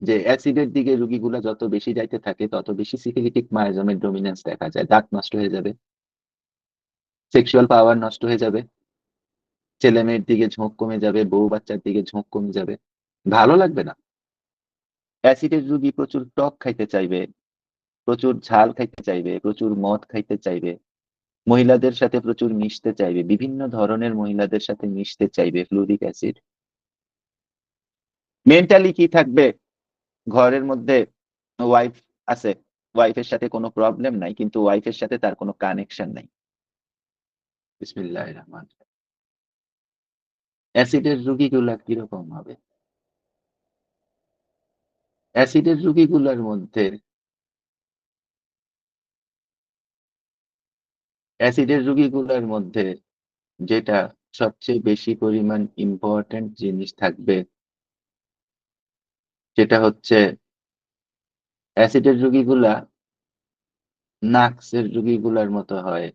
যে অ্যাসিডের দিকে রোগীগুলা যত বেশি যাইতে থাকে তত বেশি সিফিলিটিক মায়োজমের ডমিনেন্স দেখা যায়, দাঁত নষ্ট হয়ে যাবে, সেক্সুয়াল পাওয়ার নষ্ট হয়ে যাবে, ছেলে মেয়ের দিকে ঝোঁক কমে যাবে, বউ বাচ্চার দিকে ঝোঁক কমে যাবে, ভালো লাগবে না। অ্যাসিডের রোগী প্রচুর টক খাইতে চাইবে, প্রচুর ঝাল খাইতে চাইবে, প্রচুর মদ খাইতে চাইবে, মহিলাদের সাথে প্রচুর মিশতে চাইবে, বিভিন্ন ধরনের মহিলাদের সাথে মিশতে চাইবে ফ্লুরিক অ্যাসিড। মেন্টালি কি থাকবে? ঘরের মধ্যে ওয়াইফ আছে, ওয়াইফের সাথে কোনো প্রবলেম নাই, কিন্তু ওয়াইফের সাথে তার কোনো কানেকশন নাই। বিসমিল্লাহির রহমান। অ্যাসিডের রোগীগুলা কিরকম হবে? অ্যাসিডের রোগীগুলোর মধ্যে অ্যাসিডের রোগীগুলোর মধ্যে যেটা সবচেয়ে বেশি পরিমাণ ইম্পর্টেন্ট জিনিস থাকবে, সেটা হচ্ছে অ্যাসিডের রোগীগুলা নাক্সের রোগীগুলার মতো হয়,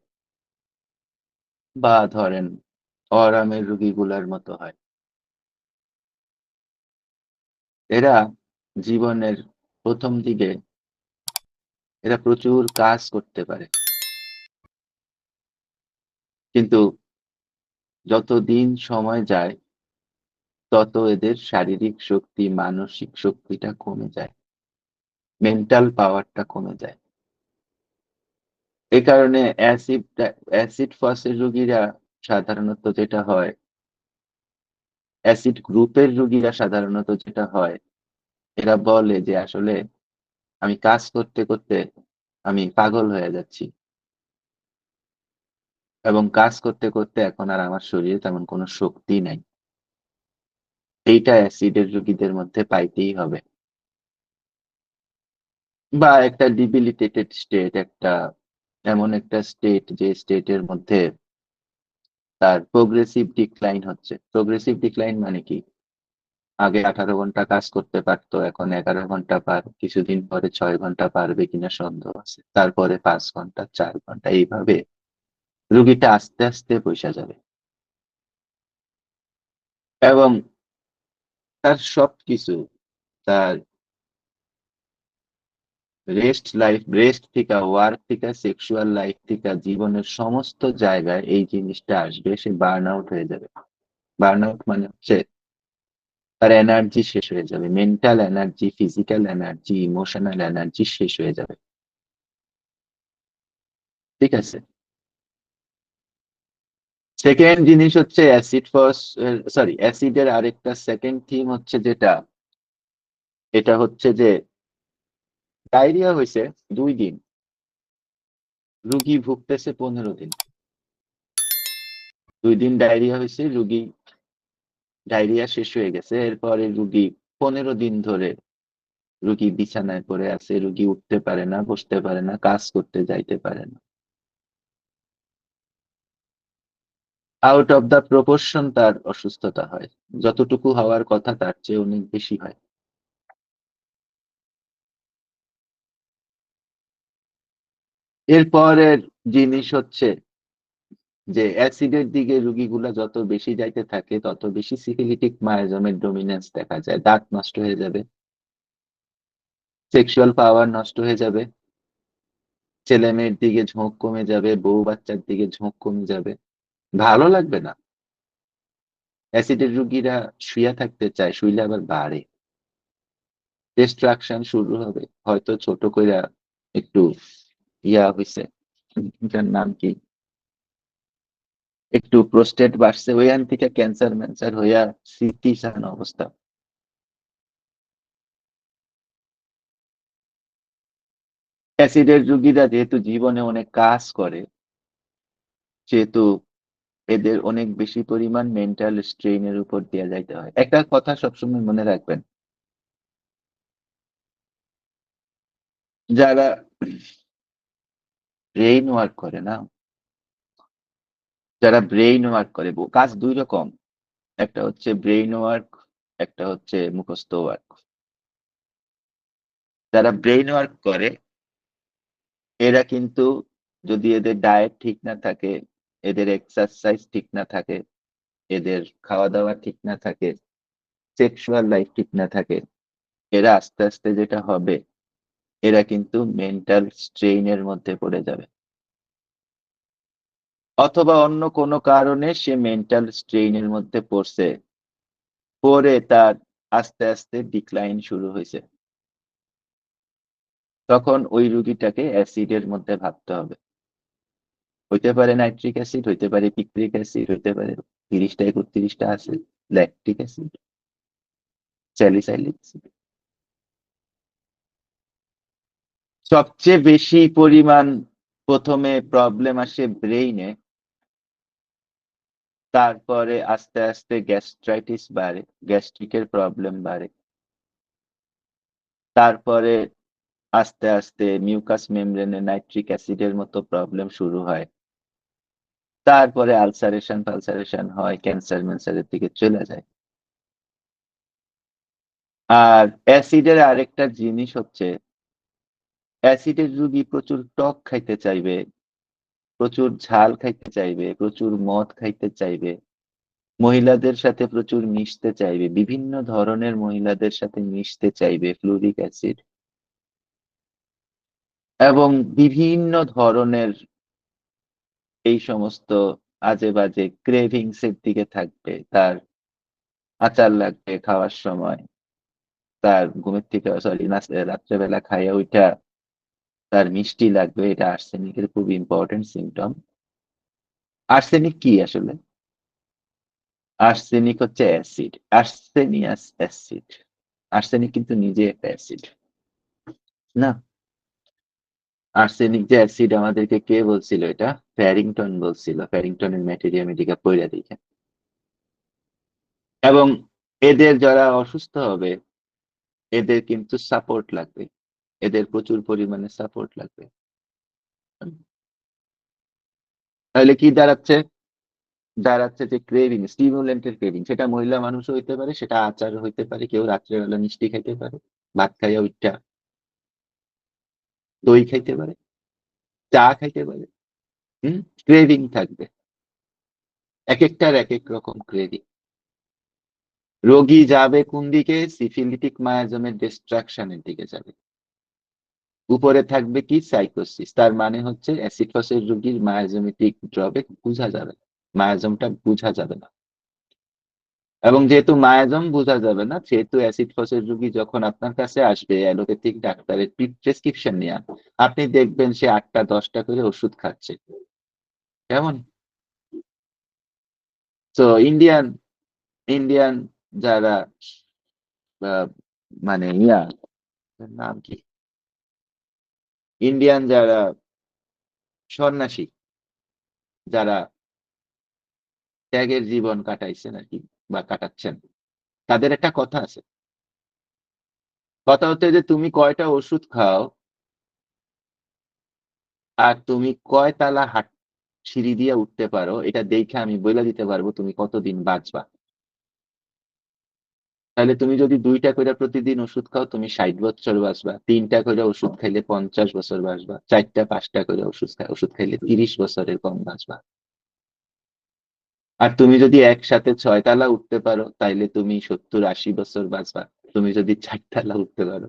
বা ধরেন অরামের রোগীগুলার মতো হয়। এরা জীবনের প্রথম দিকে এরা প্রচুর কাজ করতে পারে, কিন্তু যত দিন সময় যায় তত এদের শারীরিক শক্তি, মানসিক শক্তিটা কমে যায়, মেন্টাল পাওয়ারটা কমে যায়। এই কারণে অ্যাসিড ফসের রোগীরা সাধারণত যেটা হয়, অ্যাসিড গ্রুপের রোগীরা সাধারণত যেটা হয়, এরা বলে যে আসলে আমি কাজ করতে করতে আমি পাগল হয়ে যাচ্ছি, এবং কাজ করতে করতে এখন আর আমার শরীরে তেমন কোনো শক্তি নাই। এইটা অ্যাসিডের রোগীদের মধ্যে পাইতেই হবে। বা একটা ডিবিলিটেটেড স্টেট, একটা এমন একটা স্টেট যে স্টেটের মধ্যে তার প্রোগ্রেসিভ ডিক্লাইন হচ্ছে। প্রোগ্রেসিভ ডিক্লাইন মানে কি? আগে 18 ঘন্টা কাজ করতে পারতো, এখন 11 ঘন্টা কিছুদিন পরে 6 ঘন্টা পারবে কিনা সন্দেহ আছে, তারপরে 5 ঘন্টা, 4 ঘন্টা, এইভাবে রুগীটা আস্তে আস্তে বসে যাবে, এবং তার সবকিছু, তার রেস্ট থেকে, ওয়ার্ক থেকে, সেক্সুয়াল লাইফ থেকে, জীবনের সমস্ত জায়গায় এই জিনিসটা আসবে, সে বার্ন আউট হয়ে যাবে। বার্ন আউট মানে হচ্ছে তার এনার্জি শেষ হয়ে যাবে, mental energy, physical energy, emotional energy শেষ হয়ে যাবে। ঠিক আছে। সেকেন্ড জিনিস হচ্ছে অ্যাসিডের আরেকটা সেকেন্ড থিম হচ্ছে যেটা, এটা হচ্ছে যে ডায়রিয়া হয়েছে 2 দিন, রুগী ভুগতেছে 15 দিন। 2 দিন ডায়রিয়া হয়েছে, রুগী ডায়রিয়া শেষ হয়ে গেছে, এরপরে রুগী 15 দিন ধরে রুগী বিছানায় পড়ে আছে, রুগী উঠতে পারে না, বসতে পারে না, কাজ করতে যাইতে পারে না। আউট অফ দা প্রপোর্শন তার অসুস্থতা হয়, যতটুকু হওয়ার কথা তার চেয়ে অনেক বেশি হয়। এরপরের জিনিস হচ্ছে যে অ্যাসিডের দিকে রোগীগুলা যত বেশি যাইতে থাকে তত বেশি সিফিলিটিক মায়োজমের ডমিনেন্স দেখা যায়, দাঁত নষ্ট হয়ে যাবে, সেক্সুয়াল পাওয়ার নষ্ট হয়ে যাবে, ছেলে মেয়ের দিকে ঝোঁক কমে যাবে, বউ বাচ্চার দিকে ঝোঁক কমে যাবে, ভালো লাগবে না। অ্যাসিডের রোগীরা শুয়ে থাকতে চায়, শুইলে আবার বাড়ে, ডিস্ট্রাকশন শুরু হবে, হয়তো ছোট কইরা একটু ইয়া হইছে, এটার নাম কি, একটু প্রোস্টেট বাড়ছে, ওইখান থেকে ক্যান্সার ম্যান্সার হইয়া সিটিসান অবস্থা। অ্যাসিডের রোগীরা যেহেতু জীবনে অনেক কাজ করে, সেহেতু এদের অনেক বেশি পরিমাণ মেন্টাল স্ট্রেইনের উপর দিয়ে যাইতে হয়। একটা কথা সবসময় মনে রাখবেন, যারা ব্রেইন ওয়ার্ক করে না, যারা ব্রেইন ওয়ার্ক করে, কাজ 2 রকম, একটা হচ্ছে ব্রেইন ওয়ার্ক, একটা হচ্ছে মুখস্থ ওয়ার্ক। যারা ব্রেইন ওয়ার্ক করে এরা কিন্তু, যদি এদের ডায়েট ঠিক না থাকে, এদের এক্সারসাইজ ঠিক না থাকে, এদের খাওয়া দাওয়া ঠিক না থাকে, সেক্সুয়াল লাইফ ঠিক না থাকে, এরা আস্তে আস্তে যেটা হবে, এরা কিন্তু মেন্টাল স্ট্রেইনের মধ্যে পড়ে যাবে, অথবা অন্য কোনো কারণে সে মেন্টাল স্ট্রেইনের মধ্যে পড়ছে, পরে তার আস্তে আস্তে ডিক্লাইন শুরু হয়েছে। তখন ওই রুগীটাকে অ্যাসিডের মধ্যে ভাবতে হবে। হইতে পারে নাইট্রিক অ্যাসিড, হইতে পারে পিক্রিক অ্যাসিড, হইতে পারে 30টা 31টা আছে, ল্যাকটিক অ্যাসিড, স্যালিসাইলিক অ্যাসিড। সবচেয়ে বেশি পরিমাণ প্রথমে প্রবলেম আসে ব্রেইনে, তারপরে আস্তে আস্তে গ্যাস্ট্রাইটিস বাড়ে, গ্যাস্ট্রিকের প্রবলেম বাড়ে, তারপরে আস্তে আস্তে মিউকাস মেমব্রেনে নাইট্রিক অ্যাসিডের মতো প্রবলেম শুরু হয়, তারপরে আলসারেশন ফালসারেশন হয়, ক্যান্সার ম্যান্সারের দিকে চলে যায়। আর অ্যাসিডের আরেকটা জিনিস হচ্ছে, অ্যাসিডের রুগী প্রচুর টক খাইতে চাইবে, প্রচুর ঝাল খাইতে চাইবে, প্রচুর মদ খাইতে চাইবে, মহিলাদের সাথে প্রচুর মিশতে চাইবে, বিভিন্ন ধরনের মহিলাদের সাথে মিশতে চাইবে ফ্লুরিক অ্যাসিড, এবং বিভিন্ন ধরনের এই সমস্ত আজে বাজে ক্রেভিংস এর দিকে থাকবে। তার আচার লাগবে খাওয়ার সময়, তার ঘুমের থেকে সরি রাত্রেবেলা খাইয়া ওইটা তার মিষ্টি লাগবে। এটা আর্সেনিকের খুব ইম্পর্টেন্ট সিমটম। আর্সেনিক কি আসলে? আর্সেনিক হচ্ছে অ্যাসিড, আর্সেনিয়াস অ্যাসিড। আর্সেনিক কিন্তু নিজে একটা অ্যাসিড না। আর্সেনিক যে অ্যাসিড আমাদেরকে কে বলছিল? এটা প্যারিংটন বলছিল, প্যারিংটনের ম্যাটেরিয়া মেডিকা পড়া দেখে। এবং এদের যারা অসুস্থ হবে, এদের কিন্তু সাপোর্ট লাগবে, এদের প্রচুর পরিমাণে সাপোর্ট লাগবে। তাহলে কি দাঁড়াচ্ছে? দাঁড়াচ্ছে যে ক্রেভিং, স্টিমুলেন্টের ক্রেভিং, সেটা মহিলা মানুষও হইতে পারে, সেটা আচার হইতে পারে, কেউ রাত্রেবেলা মিষ্টি খাইতে পারে, ভাত খাইয়া উঠটা দই খাইতে পারে, চা খাইতে পারে। ক্রেভিং থাকবে, এক একটার এক এক রকম ক্রেভিং। রোগী যাবে কোন দিকে? সিফিলিটিক মায়াজমের ডিস্ট্রাকশনের দিকে যাবে। উপরে থাকবে কি? সাইকোসিস। তার মানে হচ্ছে অ্যাসিড ফসের রোগীর মায়াজমেটিক ড্রবে বোঝা যাবে না, মায়াজমটা বোঝা যাবে না। এবং যেহেতু মায়াজম বোঝা যাবে না, সেহেতু অ্যাসিড ফসের রোগী যখন আপনার কাছে আসবে অ্যালোপ্যাথিক ডাক্তারের প্রেসক্রিপশন নিয়ে, আপনি দেখবেন সে 8টা 10টা করে ওষুধ খাচ্ছে। কেমন? তো ইন্ডিয়ান ইন্ডিয়ান যারা আহ, মানে নাম কি, ইন্ডিয়ান যারা সন্ন্যাসী, যারা ত্যাগের জীবন কাটাইছেন আর কি, বা কাটাচ্ছেন, তাদের একটা কথা আছে। কথা হচ্ছে যে তুমি কয়টা ওষুধ খাও আর তুমি কয় তালা হাট সিঁড়ি দিয়ে উঠতে পারো, এটা দেখে আমি বলে দিতে পারবো তুমি কতদিন বাঁচবা। তাহলে তুমি যদি 2টা করে প্রতিদিন ওষুধ খাও, তুমি 60 বছর বাঁচবা। 3টা করে ওষুধ খাইলে 50 বছর বাঁচবা। 4টা 5টা করে ওষুধ খাইলে 30 বছরের কম বাঁচবা। আর তুমি যদি একসাথে 6 তালা উঠতে পারো, তাইলে তুমি 70-80 বছর বাঁচবা। তুমি যদি 4 তালা উঠতে পারো,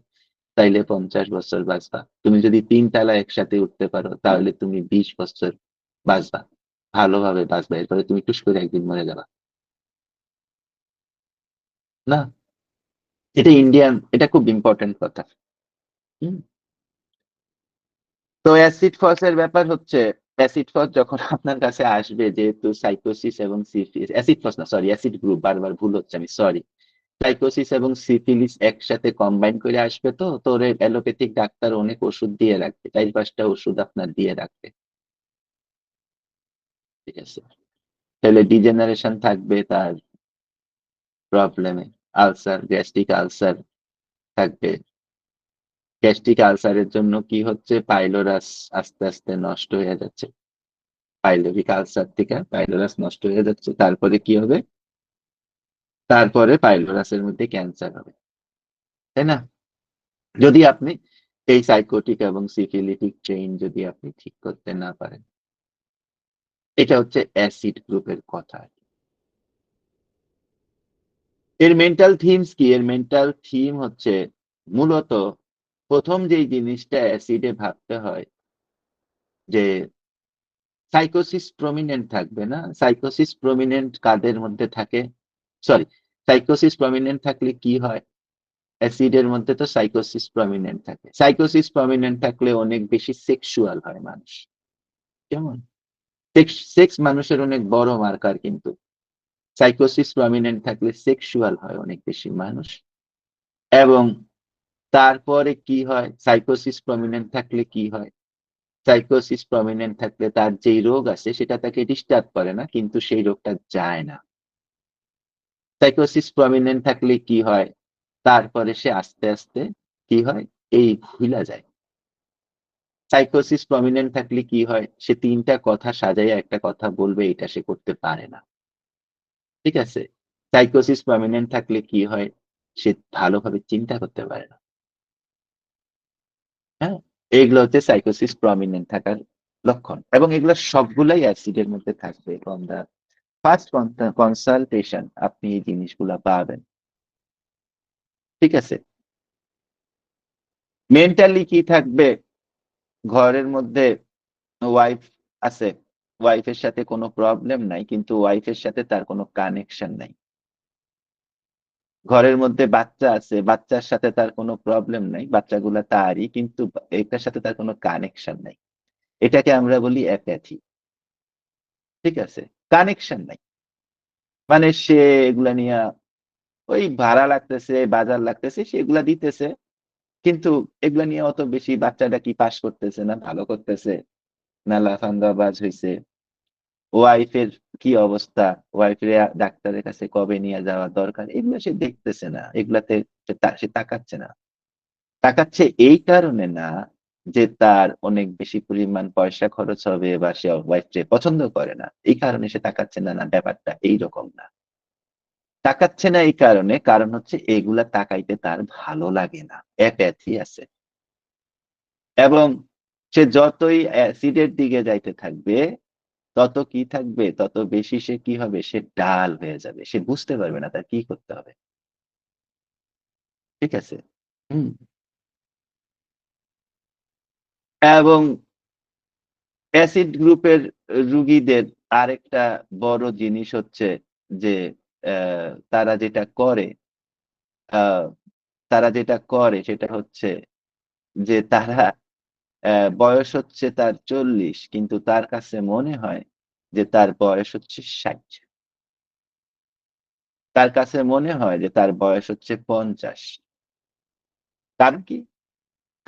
তাইলে 50 বছর বাঁচবা। তুমি যদি 3 তালা একসাথে উঠতে পারো, তাহলে তুমি 20 বছর বাঁচবা, ভালোভাবে বাঁচবা। এরপরে তুমি টুস করে একদিন মরে যাবা। না, এটা ইন্ডিয়ান, এটা খুব ইম্পর্টেন্ট কথা। হুম। তো অ্যাসিড ফসের ব্যাপার হচ্ছে, অ্যাসিড ফস যখন আপনার কাছে আসবে, যেহেতু সাইকোসিস এবং সিফিলিস, অ্যাসিড ফস না সরি, অ্যাসিড গ্রুপ, বারবার ভুল হচ্ছে, আমি সরি। সাইকোসিস এবং সিফিলিস একসাথে কম্বাইন করে আসবে, তো তোর অ্যালোপ্যাথিক ডাক্তার অনেক ওষুধ দিয়ে রাখবে, 4-5টা ওষুধ আপনার দিয়ে রাখবে। ঠিক আছে? তাহলে ডিজেনারেশন থাকবে তার প্রবলেমে, আলসার, গ্যাস্ট্রিক আলসার থাকবে। গ্যাস্ট্রিক আলসারের জন্য কি হচ্ছে? পাইলোরাস আস্তে আস্তে নষ্ট হয়ে যাচ্ছে, পাইলোরিক আলসার থেকে পাইলোরাস নষ্ট হয়ে যাচ্ছে। তারপরে কি হবে? তারপরে পাইলোরাসের মধ্যে ক্যান্সার হবে, তাই না? যদি আপনি এই সাইকোটিক এবং সিফিলিটিক চেইন যদি আপনি ঠিক করতে না পারেন। এটা হচ্ছে অ্যাসিড গ্রুপের কথা। এর মেন্টাল থিমস কি? এর মেন্টাল থিম হচ্ছে মূলত প্রথম যেই জিনিসটা অ্যাসিডে ভাবতে হয় যে সাইকোসিস প্রমিনেন্ট থাকবে না, সাইকোসিস প্রমিনেন্ট কাদের মধ্যে থাকে, সরি, সাইকোসিস প্রমিনেন্ট থাকলে কি হয়, অ্যাসিডের মধ্যে তো সাইকোসিস প্রমিনেন্ট থাকে, সাইকোসিস প্রমিনেন্ট থাকলে অনেক বেশি সেক্সুয়াল হয় মানুষ। কেমন? সেক্স মানুষের অনেক বড় মার্কার, কিন্তু সাইকোসিস প্রমিনেন্ট থাকলে সেক্সুয়াল হয় অনেক বেশি মানুষ। এবং তারপরে কি হয়, সাইকোসিস প্রমিনেন্ট থাকলে কি হয়, সাইকোসিস প্রমিনেন্ট থাকলে তার যেই রোগ আছে সেটা তাকে ডিস্টার্ব করে না, কিন্তু সেই রোগটা যায় না। সাইকোসিস প্রমিনেন্ট থাকলে কি হয়, তারপরে সে আস্তে আস্তে কি হয়, এই ভুলা যায়। সাইকোসিস প্রমিনেন্ট থাকলে কি হয়, সে তিনটা কথা সাজাইয়া একটা কথা বলবে, এটা সে করতে পারে না। ঠিক আছে? সাইকোসিস প্রমিনেন্ট থাকলে কি হয়, সে ভালোভাবে চিন্তা করতে পারে না। হ্যাঁ? এগুলো হচ্ছে সাইকোসিস প্রমিনেন্ট থাকার লক্ষণ। এবং এগুলো সবগুলাই অ্যাসিডের মধ্যে থাকবে। ফ্রম দা ফার্স্ট কনসালটেশন আপনি এই জিনিসগুলা পাবেন। ঠিক আছে? মেন্টালি কি থাকবে, ঘরের মধ্যে ওয়াইফ আছে, ওয়াইফের সাথে কোনো প্রবলেম নাই, কিন্তু ওয়াইফের সাথে তার কোনো কানেকশন নাই। ঘরের মধ্যে বাচ্চা আছে, বাচ্চার সাথে তার কোনো প্রবলেম নাই, বাচ্চাগুলা তারই, কিন্তু এটার সাথে তার কোনো কানেকশন নাই। এটাকে আমরা বলি অ্যাপ্যাথি। ঠিক আছে? কানেকশন নাই। মানে সে এগুলা নিয়া ওই ভাড়া লাগতেছে, বাজার লাগতেছে, সেগুলা দিতেছে। কিন্তু এগুলা নিয়ে অত বেশি বাচ্চাটা কি পাস করতেছে না ভালো করতেছে, না লাফাঙ্গাবাজ হইছে, ওয়াইফের কি অবস্থা, ওয়াইফের ডাক্তারের কাছে কবে নিয়ে যাওয়া দরকার, এগুলো সে দেখতেছে না, এগুলাতে সে তাকাচ্ছে না। তাকাচ্ছে এই কারণে না যে তার অনেক বেশি পরিমাণ পয়সা খরচ হবে বা সে ওয়াইফকে পছন্দ করে না। এই কারণে সে তাকাচ্ছে না, না ব্যাপারটা এইরকম না। তাকাচ্ছে না এই কারণে, কারণ হচ্ছে এগুলা তাকাইতে তার ভালো লাগে না। অ্যাপ্যাথি আছে। এবং সে যতই অ্যাসিডের দিকে যাইতে থাকবে, তত কি থাকবে, তত বেশি সে কি হবে, সে ডাল হয়ে যাবে। সে বুঝতে পারবে না তার কি করতে হবে। ঠিক আছে? হুম। এবং অ্যাসিড গ্রুপের রুগীদের আরেকটা বড় জিনিস হচ্ছে যে তারা যেটা করে, আ তারা যেটা করে সেটা হচ্ছে যে তারা বয়স হচ্ছে তার ৪০, কিন্তু তার কাছে মনে হয় যে তার বয়স হচ্ছে ৬০। তার কাছে মনে হয় যে তার বয়স হচ্ছে ৫০। কারণ কি?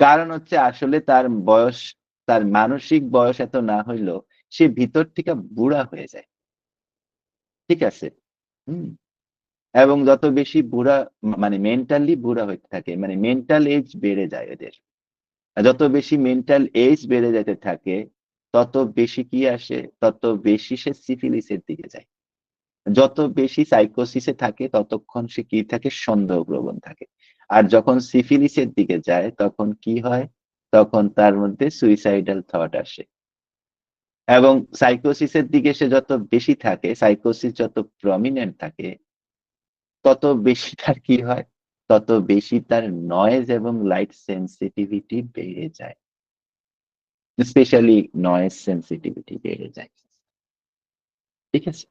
কারণ হচ্ছে আসলে তার বয়স, তার মানসিক বয়স এত না হইলেও সে ভিতর থেকে বুড়া হয়ে যায়। ঠিক আছে? হুম? এবং যত বেশি বুড়া মানে মেন্টালি বুড়া হইতে থাকে, মানে মেন্টাল এজ বেড়ে যায় এদের। যত বেশি মেন্টাল এজ বেড়ে যেতে থাকে, তত বেশি কি আসে, তত বেশি সে সিফিলিসের দিকে যায়। যত বেশি সাইকোসিসে থাকে ততক্ষণ সে কি থাকে, সন্দেহপ্রবণ থাকে। আর যখন সিফিলিসের দিকে যায় তখন কি হয়? তখন তার মধ্যে সুইসাইডাল থট আসে। এবং সাইকোসিসের দিকে সে যত বেশি থাকে, সাইকোসিস যত প্রমিনেন্ট থাকে, তত বেশি তার কি হয়? তত বেশি তার নয়েজ এবং লাইট সেনসিটিভিটি বেড়ে যায়। স্পেশালি নয়েজ সেনসিটিভিটি বেড়ে যায়। ঠিক আছে?